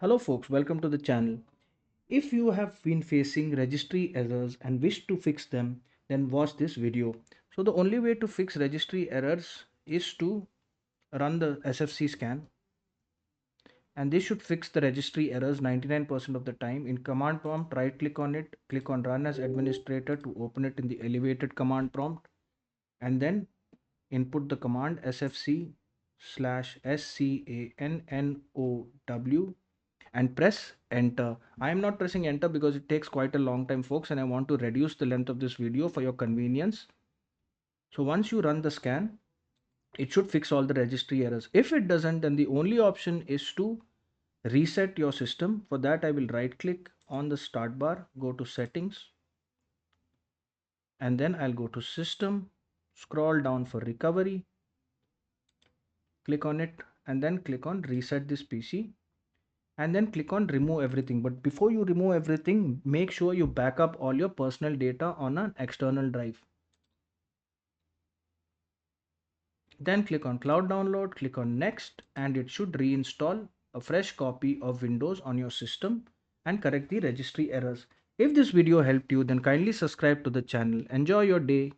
Hello folks, welcome to the channel. If you have been facing registry errors and wish to fix them, then watch this video. So the only way to fix registry errors is to run the SFC scan, and this should fix the registry errors 99% of the time. In command prompt, right click on it, click on run as administrator to open it in the elevated command prompt, and then input the command sfc slash scannow and press enter. I am not pressing enter because it takes quite a long time folks, and I want to reduce the length of this video for your convenience. So once you run the scan, it should fix all the registry errors. If it doesn't, then the only option is to reset your system. For that, I will right click on the start bar, go to settings, and then I'll go to system, scroll down for recovery, click on it, and then click on reset this PC, and then click on remove everything. But before you remove everything, make sure you back up all your personal data on an external drive. Then click on cloud download, click on next, and it should reinstall a fresh copy of Windows on your system and correct the registry errors. If this video helped you, then kindly subscribe to the channel. Enjoy your day.